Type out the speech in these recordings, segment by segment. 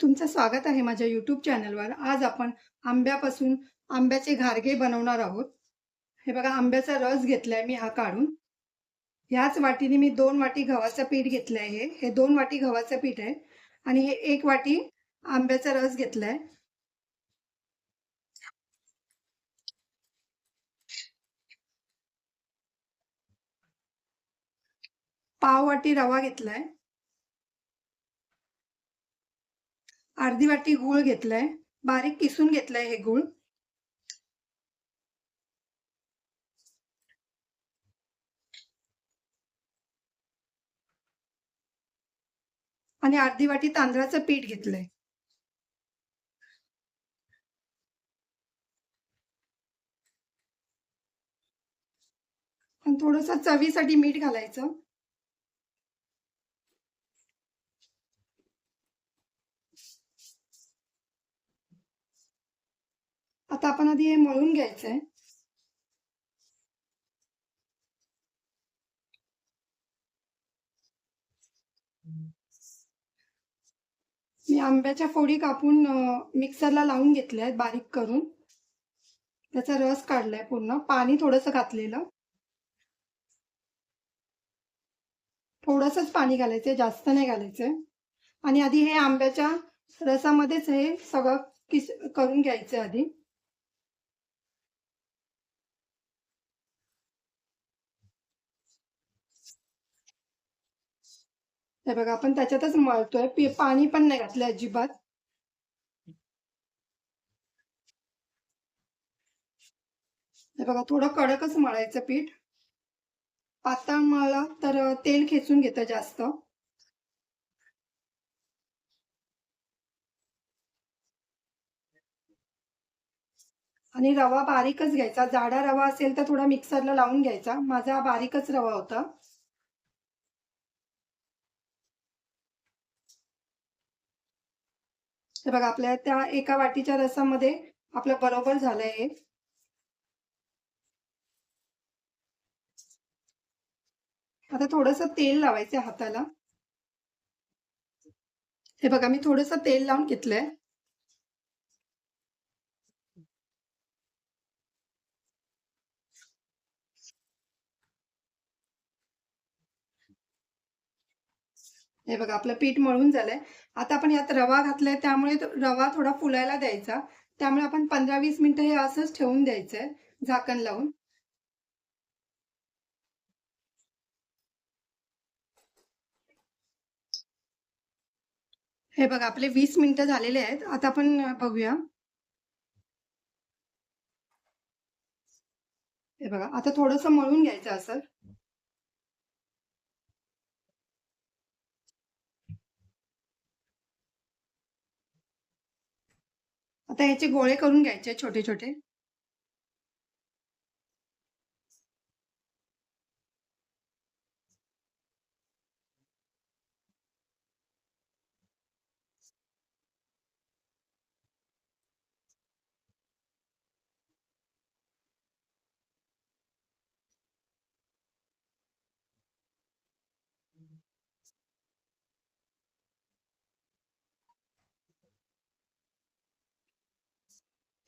तुमचं स्वागत आहे माझ्या YouTube चॅनलवर. आज आपण आंब्यापासून आंब्याचे घारगे बनवणार आहोत. हे बघा आंब्याचा रस घेतलाय मी हा काढून. ह्याच वाटीने मी 2 वाटी गव्हाचं पीठ घेतलं आहे. हे 2 वाटी गव्हाचं पीठ आहे आणि हे 1 वाटी आंब्याचा रस घेतलाय. पाव वाटी रवा घेतलाय. अर्धी वाटी गूळ घेतलाय. बारीक किसून घेतलाय हे गूळ. आणि अर्धी वाटी तांदळाचं पीठ घेतलंय. आणि थोडंसं चवीसाठी मीठ घालायचं. आता आपण आधी हे मळून घ्यायचंय. मी आंब्याच्या फोडी कापून मिक्सरला लावून घेतल्या आहेत बारीक करून. त्याचा रस काढलाय पूर्ण. पाणी थोडंसं घातलेलं. थोडंसंच पाणी घालायचंय, जास्त नाही घालायचंय. आणि आधी हे आंब्याच्या रसामध्येच हे सगळं करून घ्यायचं आधी. हे बघा आपण त्याच्यातच मळतोय. पाणी पण नाही घातलं अजिबात. हे बघा थोडं कडकच मळायचं पीठ. पातळ मळलं तर तेल खेचून घेतं जास्त. आणि रवा बारीकच घ्यायचा. जाडा रवा असेल तर थोडा मिक्सरला लावून घ्यायचा. माझा बारीकच रवा होता. हे बघा आपल्या त्या एका वाटीच्या रसामध्ये आपलं बरोबर झालंय हे. आता थोडंसं तेल लावायचं हाताला. हे बघा मी थोडंसं तेल लावून घेतलंय. हे बघा आपलं पीठ मळून झालंय. आता आपण यात रवा घातलाय त्यामुळे रवा थोडा फुलायला द्यायचा. त्यामुळे आपण 15-20 मिनिटं हे असंच ठेवून द्यायचंय झाकण लावून. हे बघा आपले 20 मिनिटं झालेले आहेत. आता आपण बघूया. हे बघा आता थोडंसं मळून घ्यायचं असं. आता याचे गोळे करून घ्यायचे छोटे छोटे.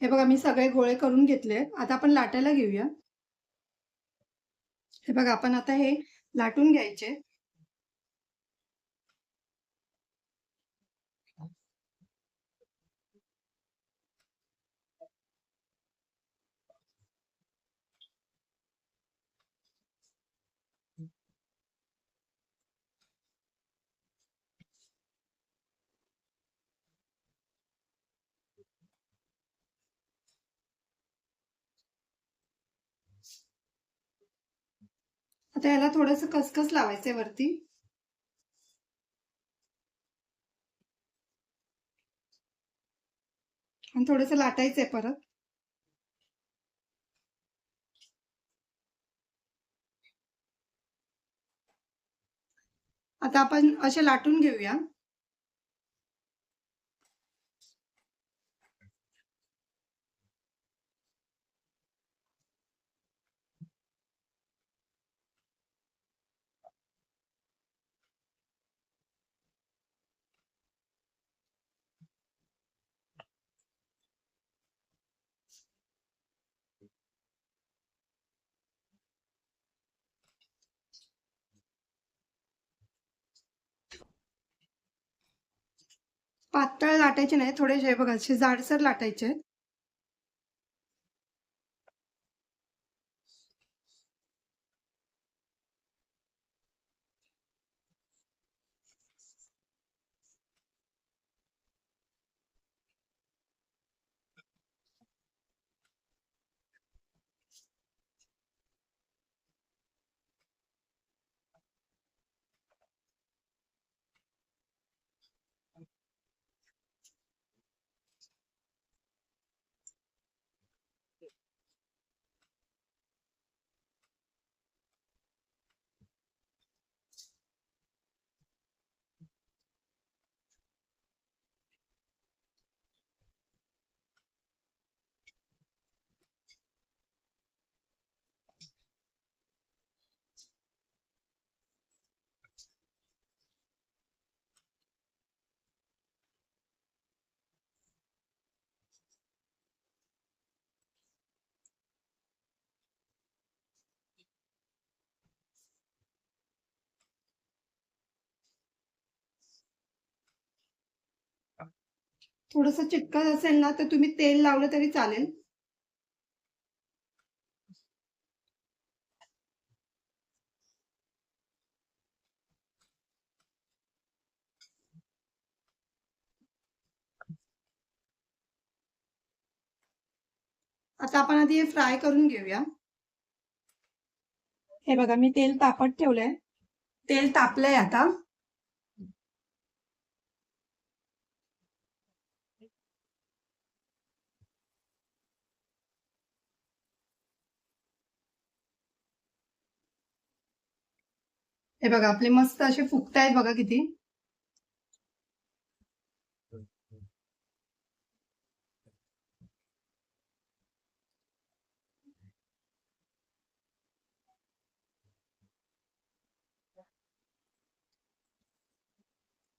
हे बघा मी सगळे गोळे करून घेतले. आता आपण लाटायला घेऊया. हे बघा आपण आता हे लाटून घ्यायचे. आता याला थोडंसं कसकस लावायचंय वरती. आणि थोडंसं लाटायचंय परत. आता आपण असे लाटून घेऊया. पातळ लाटायचे नाही, थोडेसे हे बघा असे जाडसर लाटायचे आहेत. थोडंसं चिटकत असेल ना तर तुम्ही तेल लावलं तरी चालेल. आता आपण आधी हे फ्राय करून घेऊया. हे बघा मी तेल तापत ठेवलंय. तेल तापलंय आता. हे बघा आपले मस्त असे फुगतायत बघा किती.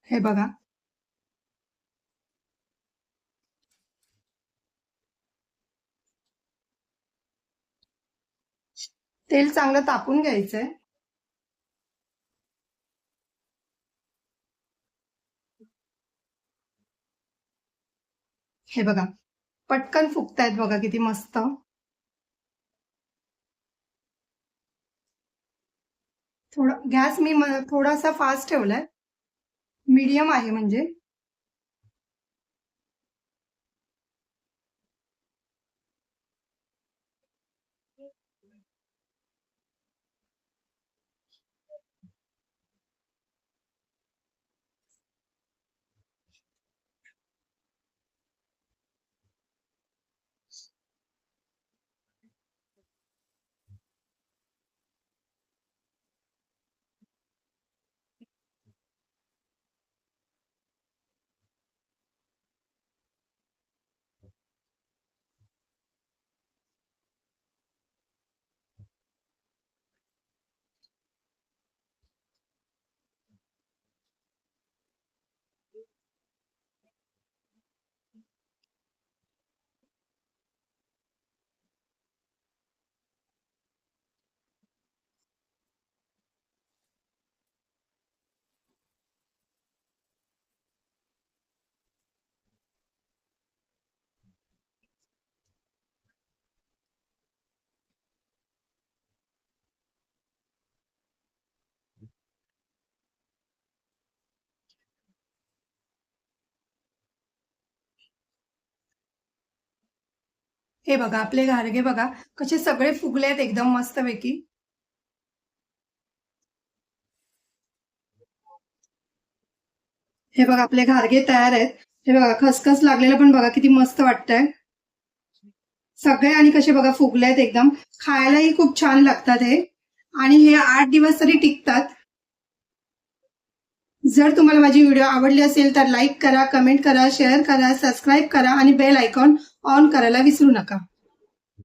हे बघा तेल चांगलं तापून घ्यायचंय. हे बघा पटकन फुगतायत बघा किती मस्त. थोडा गॅस मी थोडासा फास्ट ठेवलाय, मीडियम आहे म्हणजे. हे बघा आपले घारगे बघा कसे सगळे फुगलेत एकदम मस्तपैकी. हे बघा आपले घारगे तयार आहेत. हे बघा खसखस लागलेलं पण बघा किती मस्त वाटतंय. सगळे आणि कसे बघा फुगलेत एकदम. खायलाही खूप छान लागतात हे, आणि हे 8 दिवस तरी टिकतात. जर तुम्हाला माझी व्हिडिओ आवडली असेल तर लाईक करा, कमेंट करा, शेअर करा, सबस्क्राईब करा आणि बेल आयकॉन ऑन करायला विसरू नका.